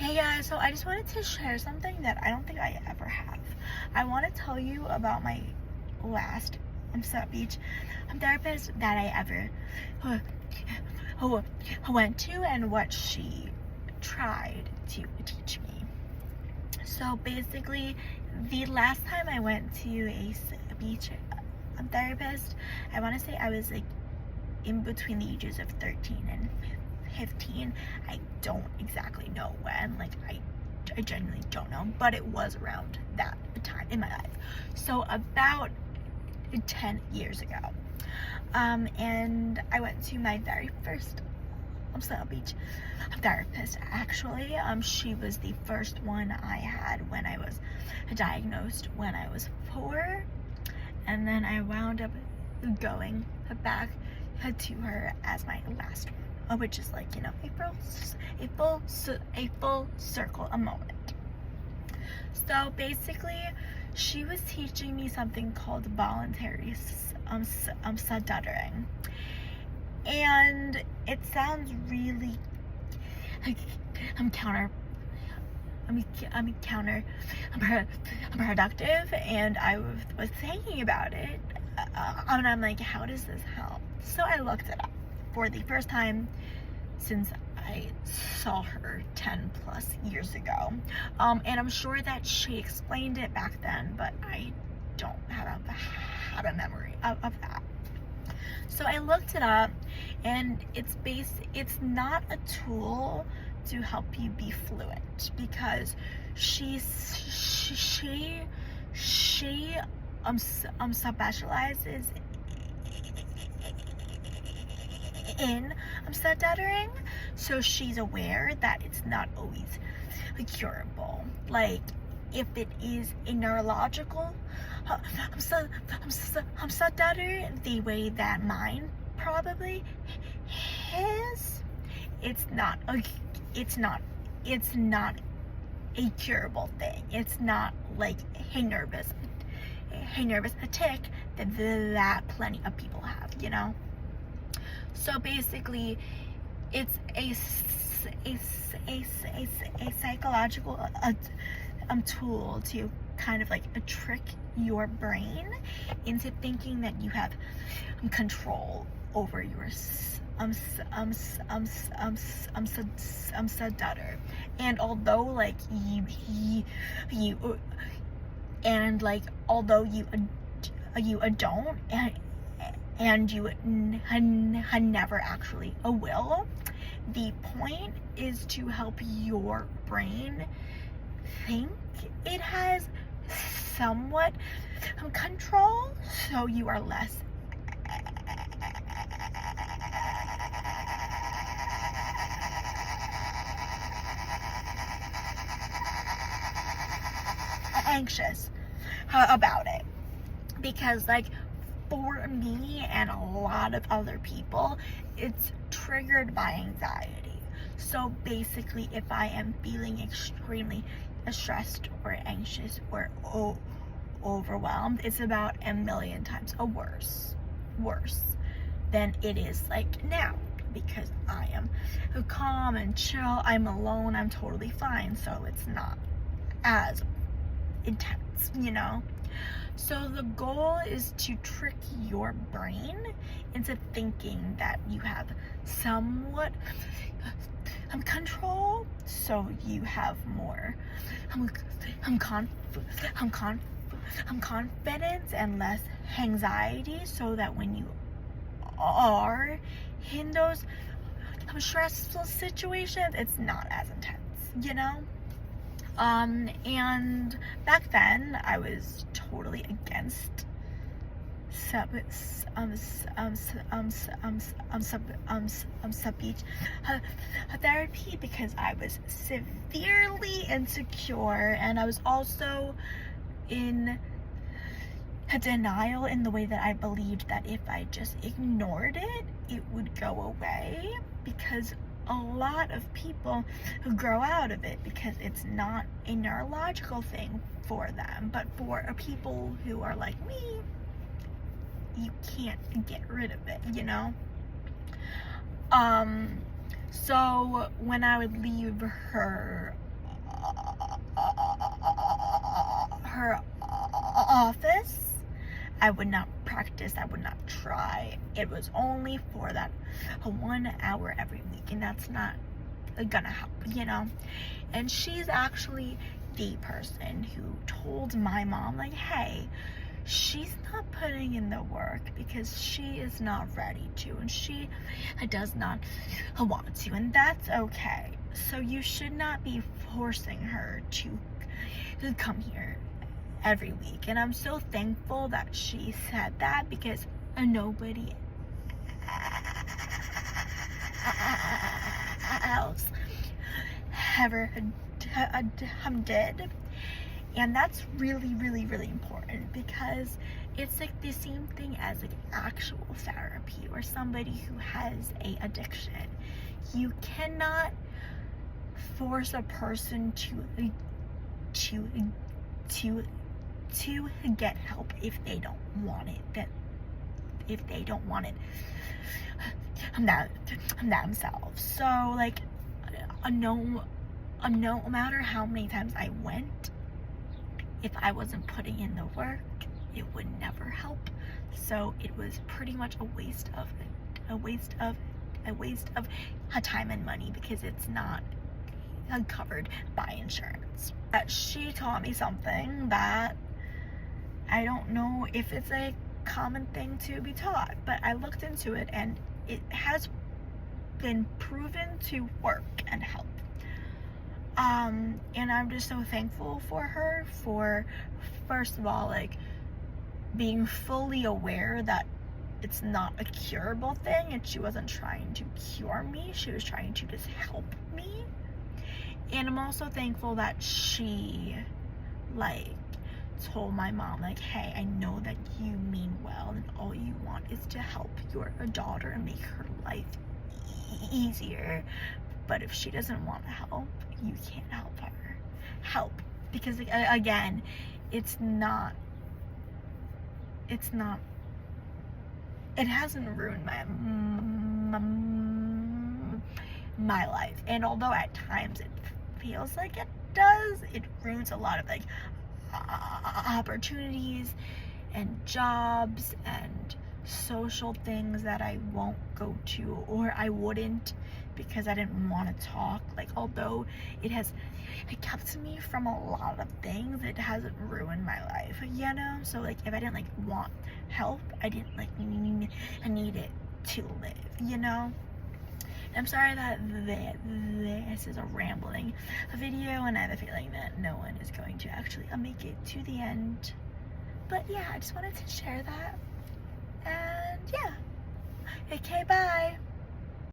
Hey guys, so I just wanted to share something that I don't think I ever have. I want to tell you about my last speech therapist that I ever went to and what she tried to teach me. So basically, the last time I went to a speech therapist, I want to say I was like in between the ages of 13 and 15. I don't exactly know when, like I genuinely don't know, but it was around that time in my life. So about 10 years ago. And I went to my very first beach therapist actually. She was the first one I had when I was diagnosed when I was 4, and then I wound up going back to her as my last one, which is like, you know, a full circle, a moment. So basically, she was teaching me something called voluntary stuttering, and it sounds really counterproductive, and I was thinking about it, and I'm like, how does this help? So I looked it up for the first time since I saw her 10 plus years ago, and I'm sure that she explained it back then, but I don't have a memory of that. So I looked it up, and it's not a tool to help you be fluent, because she specializes in stuttering, so she's aware that it's not always curable. Like, if it is a neurological stutter, the way that mine probably is, it's not a curable thing. It's not like a nervous tick that plenty of people have, you know. So basically, it's a psychological tool to kind of like trick your brain into thinking that you have control over your stutter. And although like although you don't, and you never actually will, the point is to help your brain think it has somewhat control, so you are less anxious about it. Because like, for me and a lot of other people, it's triggered by anxiety. So basically, if I am feeling extremely stressed or anxious or overwhelmed, it's about a million times worse than it is like now, because I am calm and chill, I'm alone, I'm totally fine, so it's not as intense, you know. So the goal is to trick your brain into thinking that you have somewhat control, so you have more confidence and less anxiety, so that when you are in those stressful situations, it's not as intense, you know. And back then I was totally against speech therapy, because I was severely insecure, and I was also in denial in the way that I believed that if I just ignored it, it would go away, because a lot of people who grow out of it because it's not a neurological thing for them. But for people who are like me, you can't get rid of it, you know? So when I would leave her her office, I would not practice, I would not try. It was only for that 1 hour every week, and that's not gonna help, you know? And she's actually the person who told my mom, like, hey, she's not putting in the work because she is not ready to, and she does not want to, and that's okay. So you should not be forcing her to come here every week. And I'm so thankful that she said that, because nobody else ever did. And that's really, really, really important, because it's like the same thing as like actual therapy or somebody who has a addiction. You cannot force a person to get help if they don't want it. If they don't want it themselves. So like, no matter how many times I went, if I wasn't putting in the work, it would never help. So it was pretty much a waste of time and money, because it's not covered by insurance. She taught me something that I don't know if it's a common thing to be taught, but I looked into it and it has been proven to work and help. And I'm just so thankful for her for, first of all, like, being fully aware that it's not a curable thing, and she wasn't trying to cure me, she was trying to just help me. And I'm also thankful that she, like, told my mom, like, hey, I know that you mean well, and all you want is to help your daughter and make her life easier, but if she doesn't want to help, you can't help, because again, it hasn't ruined my life, and although at times it feels like it does, it ruins a lot of like opportunities and jobs and social things that I won't go to, or I wouldn't, because I didn't want to talk. Like, although it kept me from a lot of things, it hasn't ruined my life, you know? So like, if I didn't like want help, I didn't like need it to live, you know? I'm sorry that this is a rambling video, and I have a feeling that no one is going to actually make it to the end. But yeah, I just wanted to share that. And yeah. Okay, bye.